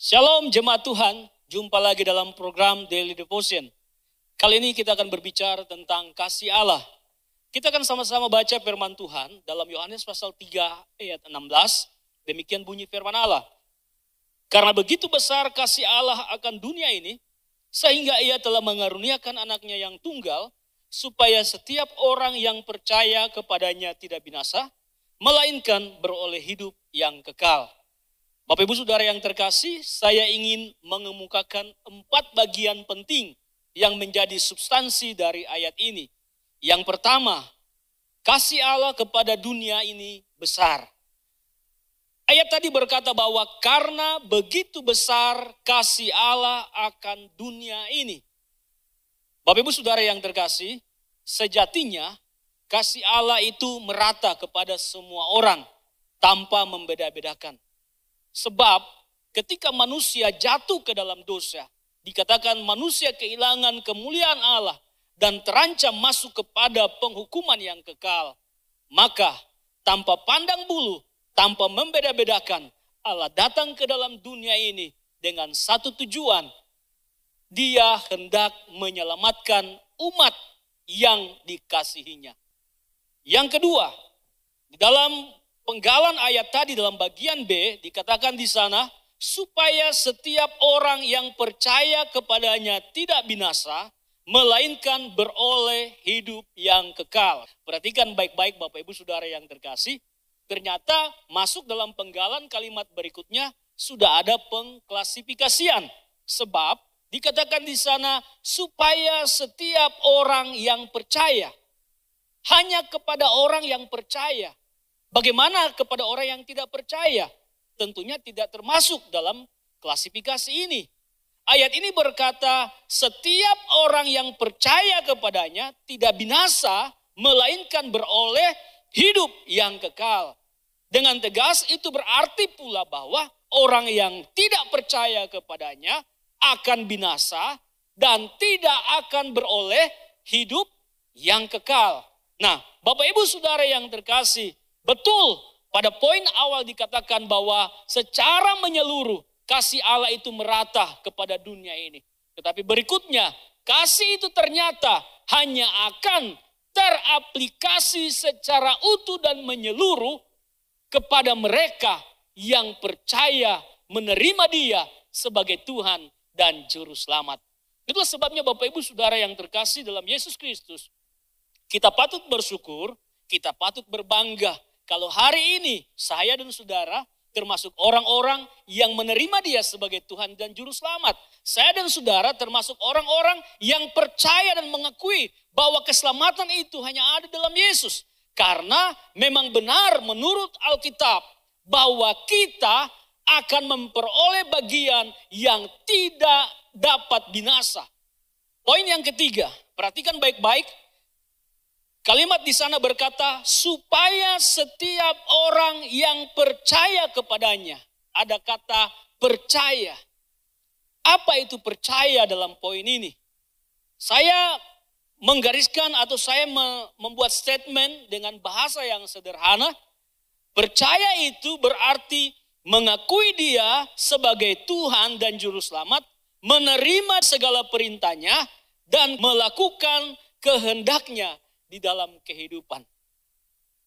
Shalom jemaat Tuhan, jumpa lagi dalam program Daily Devotion. Kali ini kita akan berbicara tentang kasih Allah. Kita akan sama-sama baca firman Tuhan dalam Yohanes pasal 3 ayat 16. Demikian bunyi firman Allah. Karena begitu besar kasih Allah akan dunia ini, sehingga ia telah mengaruniakan anaknya yang tunggal, supaya setiap orang yang percaya kepadanya tidak binasa, melainkan beroleh hidup yang kekal. Bapak Ibu Saudara yang terkasih, saya ingin mengemukakan 4 bagian penting yang menjadi substansi dari ayat ini. Yang pertama, kasih Allah kepada dunia ini besar. Ayat tadi berkata bahwa karena begitu besar kasih Allah akan dunia ini. Bapak Ibu Saudara yang terkasih, sejatinya kasih Allah itu merata kepada semua orang tanpa membeda-bedakan. Sebab ketika manusia jatuh ke dalam dosa, dikatakan manusia kehilangan kemuliaan Allah dan terancam masuk kepada penghukuman yang kekal. Maka tanpa pandang bulu, tanpa membeda-bedakan, Allah datang ke dalam dunia ini dengan satu tujuan. Dia hendak menyelamatkan umat yang dikasihinya. Yang kedua, di dalam penggalan ayat tadi dalam bagian B dikatakan di sana supaya setiap orang yang percaya kepadanya tidak binasa melainkan beroleh hidup yang kekal. Perhatikan baik-baik Bapak Ibu Saudara yang terkasih, ternyata masuk dalam penggalan kalimat berikutnya sudah ada pengklasifikasian. Sebab dikatakan di sana supaya setiap orang yang percaya. Hanya kepada orang yang percaya. Bagaimana kepada orang yang tidak percaya? Tentunya tidak termasuk dalam klasifikasi ini. Ayat ini berkata, setiap orang yang percaya kepadanya tidak binasa, melainkan beroleh hidup yang kekal. Dengan tegas itu berarti pula bahwa orang yang tidak percaya kepadanya akan binasa dan tidak akan beroleh hidup yang kekal. Nah, Bapak Ibu Saudara yang terkasih, betul, pada poin awal dikatakan bahwa secara menyeluruh kasih Allah itu merata kepada dunia ini. Tetapi berikutnya, kasih itu ternyata hanya akan teraplikasi secara utuh dan menyeluruh kepada mereka yang percaya menerima Dia sebagai Tuhan dan Juru Selamat. Itulah sebabnya Bapak Ibu Saudara yang terkasih dalam Yesus Kristus, kita patut bersyukur, kita patut berbangga. Kalau hari ini saya dan saudara termasuk orang-orang yang menerima Dia sebagai Tuhan dan Juru Selamat. Saya dan saudara termasuk orang-orang yang percaya dan mengakui bahwa keselamatan itu hanya ada dalam Yesus. Karena memang benar menurut Alkitab bahwa kita akan memperoleh bagian yang tidak dapat binasa. Poin yang ketiga, perhatikan baik-baik. Kalimat di sana berkata, supaya setiap orang yang percaya kepadanya. Ada kata percaya. Apa itu percaya dalam poin ini? Saya menggariskan atau saya membuat statement dengan bahasa yang sederhana. Percaya itu berarti mengakui Dia sebagai Tuhan dan Juru Selamat, menerima segala perintahnya, dan melakukan kehendaknya di dalam kehidupan.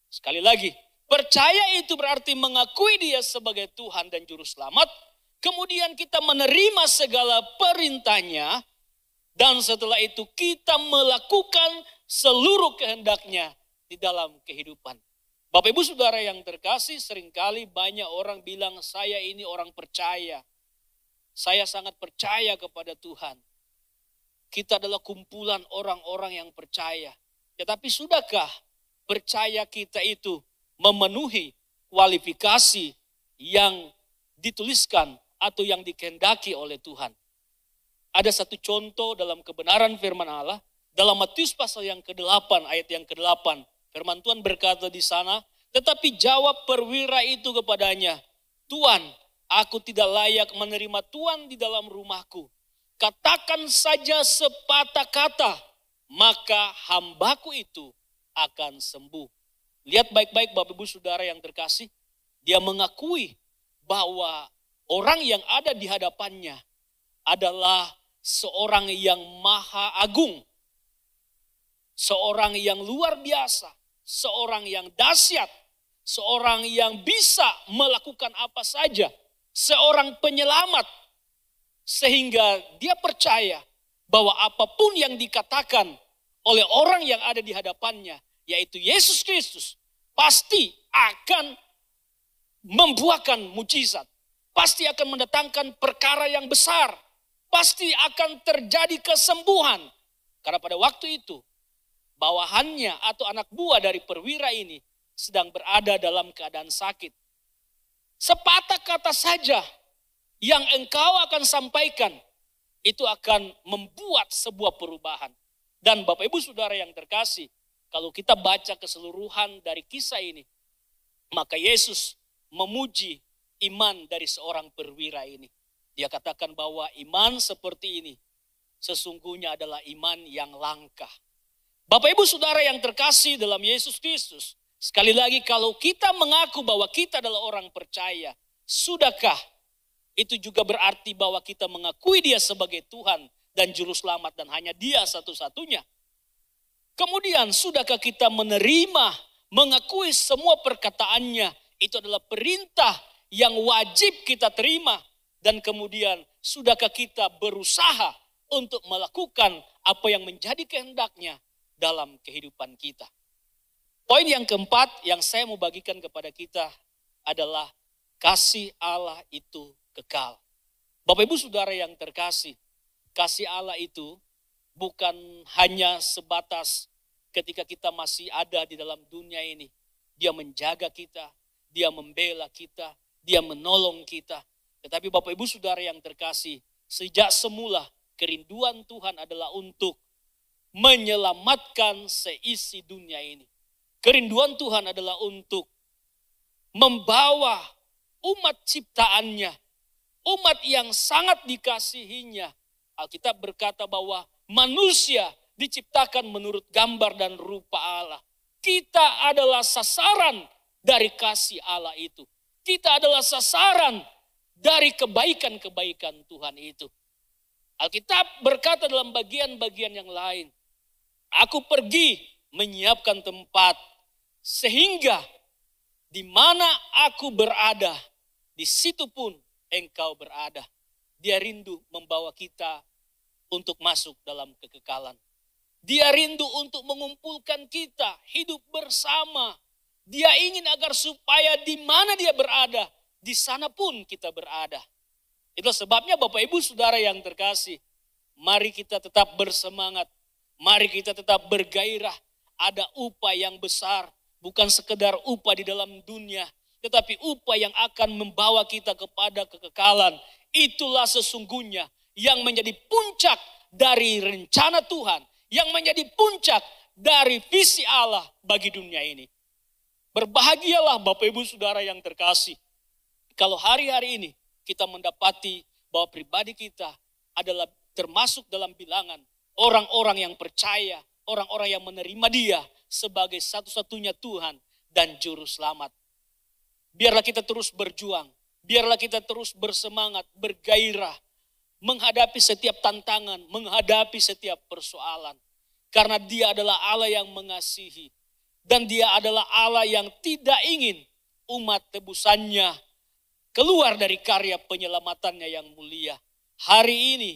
Sekali lagi, percaya itu berarti mengakui Dia sebagai Tuhan dan Juru Selamat, kemudian kita menerima segala perintahnya, dan setelah itu kita melakukan seluruh kehendaknya di dalam kehidupan. Bapak Ibu Saudara yang terkasih, seringkali banyak orang bilang saya ini orang percaya. Saya sangat percaya kepada Tuhan. Kita adalah kumpulan orang-orang yang percaya. Tetapi sudahkah percaya kita itu memenuhi kualifikasi yang dituliskan atau yang dikehendaki oleh Tuhan? Ada satu contoh dalam kebenaran firman Allah. Dalam Matius pasal yang ke-8 ayat yang ke-8. Firman Tuhan berkata di sana, tetapi jawab perwira itu kepadanya, Tuan, aku tidak layak menerima Tuan di dalam rumahku. Katakan saja sepatah kata, maka hambaku itu akan sembuh. Lihat baik-baik Bapak Ibu Saudara yang terkasih. Dia mengakui bahwa Orang yang ada di hadapannya adalah seorang yang maha agung. Seorang yang luar biasa. Seorang yang dahsyat. Seorang yang bisa melakukan apa saja. Seorang penyelamat. Sehingga dia percaya bahwa apapun yang dikatakan oleh orang yang ada di hadapannya, yaitu Yesus Kristus, pasti akan membuahkan mujizat. Pasti akan mendatangkan perkara yang besar. Pasti akan terjadi kesembuhan. Karena pada waktu itu, bawahannya atau anak buah dari perwira ini sedang berada dalam keadaan sakit. Sepatah kata saja yang engkau akan sampaikan, itu akan membuat sebuah perubahan. Dan Bapak Ibu Saudara yang terkasih, kalau kita baca keseluruhan dari kisah ini, maka Yesus memuji iman dari seorang perwira ini. Dia katakan bahwa iman seperti ini sesungguhnya adalah iman yang langka. Bapak Ibu Saudara yang terkasih dalam Yesus Kristus, sekali lagi kalau kita mengaku bahwa kita adalah orang percaya, sudahkah itu juga berarti bahwa kita mengakui Dia sebagai Tuhan dan Juru Selamat dan hanya Dia satu-satunya? Kemudian sudahkah kita menerima, mengakui semua perkataannya, itu adalah perintah yang wajib kita terima. Dan kemudian sudahkah kita berusaha untuk melakukan apa yang menjadi kehendaknya dalam kehidupan kita. Poin yang keempat yang saya mau bagikan kepada kita adalah kasih Allah itu kekal. Bapak Ibu Saudara yang terkasih, kasih Allah itu bukan hanya sebatas ketika kita masih ada di dalam dunia ini. Dia menjaga kita, Dia membela kita, Dia menolong kita. Tetapi Bapak Ibu Saudara yang terkasih, sejak semula kerinduan Tuhan adalah untuk menyelamatkan seisi dunia ini. Kerinduan Tuhan adalah untuk membawa umat ciptaannya, umat yang sangat dikasihinya. Alkitab berkata bahwa manusia diciptakan menurut gambar dan rupa Allah. Kita adalah sasaran dari kasih Allah itu. Kita adalah sasaran dari kebaikan-kebaikan Tuhan itu. Alkitab berkata dalam bagian-bagian yang lain, aku pergi menyiapkan tempat sehingga di mana aku berada, di situ pun engkau berada. Dia rindu membawa kita untuk masuk dalam kekekalan. Dia rindu untuk mengumpulkan kita hidup bersama. Dia ingin agar supaya di mana dia berada, di sana pun kita berada. Itulah sebabnya Bapak Ibu Saudara yang terkasih, mari kita tetap bersemangat, mari kita tetap bergairah. Ada upah yang besar, bukan sekedar upah di dalam dunia, tetapi upah yang akan membawa kita kepada kekekalan. Itulah sesungguhnya yang menjadi puncak dari rencana Tuhan, yang menjadi puncak dari visi Allah bagi dunia ini. Berbahagialah Bapak Ibu Saudara yang terkasih, kalau hari-hari ini kita mendapati bahwa pribadi kita adalah termasuk dalam bilangan orang-orang yang percaya, orang-orang yang menerima Dia sebagai satu-satunya Tuhan dan Juru Selamat. Biarlah kita terus berjuang, biarlah kita terus bersemangat, bergairah, menghadapi setiap tantangan, menghadapi setiap persoalan. Karena Dia adalah Allah yang mengasihi, dan Dia adalah Allah yang tidak ingin umat tebusannya keluar dari karya penyelamatannya yang mulia. Hari ini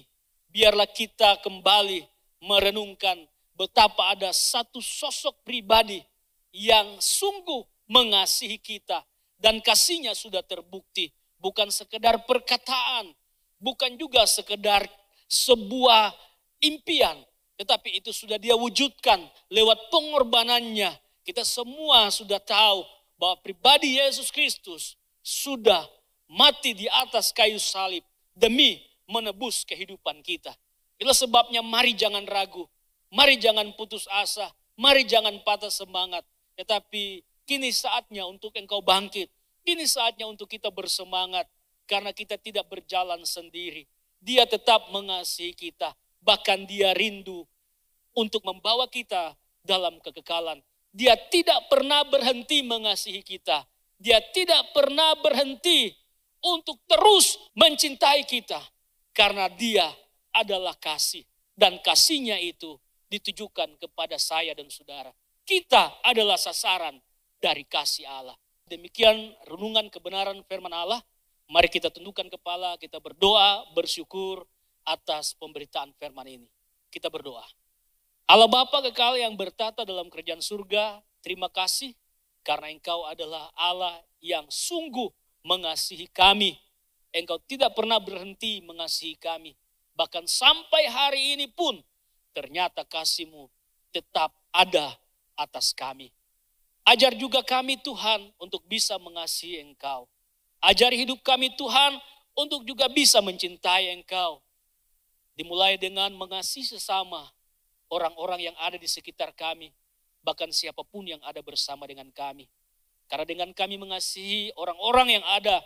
biarlah kita kembali merenungkan betapa ada satu sosok pribadi yang sungguh mengasihi kita. Dan kasihnya sudah terbukti. Bukan sekedar perkataan, bukan juga sekedar sebuah impian. Tetapi itu sudah Dia wujudkan lewat pengorbanannya. Kita semua sudah tahu bahwa pribadi Yesus Kristus sudah mati di atas kayu salib demi menebus kehidupan kita. Itulah sebabnya mari jangan ragu, mari jangan putus asa, mari jangan patah semangat. Tetapi kini saatnya untuk engkau bangkit, kini saatnya untuk kita bersemangat. Karena kita tidak berjalan sendiri. Dia tetap mengasihi kita, bahkan Dia rindu untuk membawa kita dalam kekekalan. Dia tidak pernah berhenti mengasihi kita. Dia tidak pernah berhenti untuk terus mencintai kita. Karena Dia adalah kasih. Dan kasih-Nya itu ditujukan kepada saya dan saudara. Kita adalah sasaran dari kasih Allah. Demikian renungan kebenaran firman Allah. Mari kita tundukkan kepala, kita berdoa, bersyukur atas pemberitaan firman ini. Kita berdoa. Allah Bapa kekal yang bertata dalam kerajaan surga, terima kasih karena Engkau adalah Allah yang sungguh mengasihi kami. Engkau tidak pernah berhenti mengasihi kami. Bahkan sampai hari ini pun ternyata kasih-Mu tetap ada atas kami. Ajar juga kami Tuhan untuk bisa mengasihi Engkau. Ajar hidup kami Tuhan untuk juga bisa mencintai Engkau. Dimulai dengan mengasihi sesama orang-orang yang ada di sekitar kami. Bahkan siapapun yang ada bersama dengan kami. Karena dengan kami mengasihi orang-orang yang ada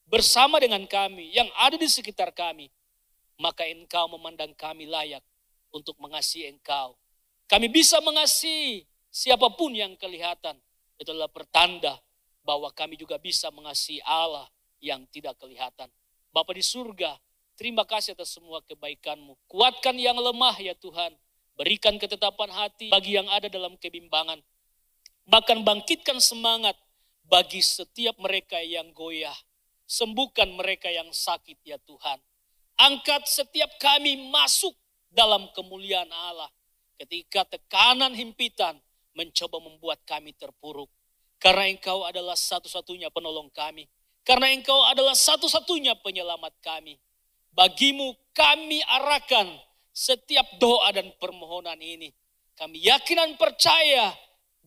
bersama dengan kami, yang ada di sekitar kami, maka Engkau memandang kami layak untuk mengasihi Engkau. Kami bisa mengasihi siapapun yang kelihatan. Itu adalah pertanda bahwa kami juga bisa mengasihi Allah yang tidak kelihatan. Bapa di surga, terima kasih atas semua kebaikan-Mu. Kuatkan yang lemah ya Tuhan. Berikan ketetapan hati bagi yang ada dalam kebimbangan. Bahkan bangkitkan semangat bagi setiap mereka yang goyah. Sembuhkan mereka yang sakit ya Tuhan. Angkat setiap kami masuk dalam kemuliaan Allah. Ketika tekanan himpitan mencoba membuat kami terpuruk. Karena Engkau adalah satu-satunya penolong kami. Karena Engkau adalah satu-satunya penyelamat kami. Bagimu kami arahkan setiap doa dan permohonan ini. Kami yakin dan percaya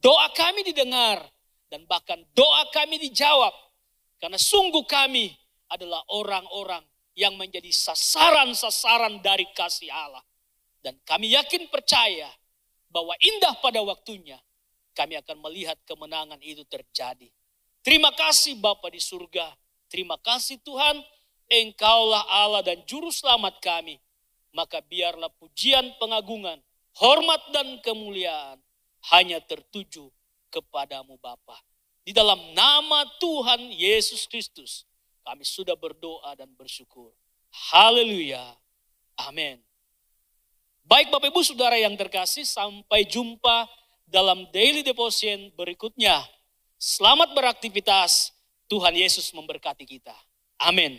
doa kami didengar. Dan bahkan doa kami dijawab. Karena sungguh kami adalah orang-orang yang menjadi sasaran-sasaran dari kasih Allah. Dan kami yakin percaya bahwa indah pada waktunya kami akan melihat kemenangan itu terjadi. Terima kasih Bapa di surga. Terima kasih Tuhan, Engkaulah Allah dan Juru Selamat kami. Maka biarlah pujian, pengagungan, hormat dan kemuliaan hanya tertuju kepadamu Bapa. Di dalam nama Tuhan Yesus Kristus, kami sudah berdoa dan bersyukur. Haleluya. Amin. Baik Bapak Ibu Saudara yang terkasih, sampai jumpa dalam Daily Devotion berikutnya. Selamat beraktivitas. Tuhan Yesus memberkati kita. Amin.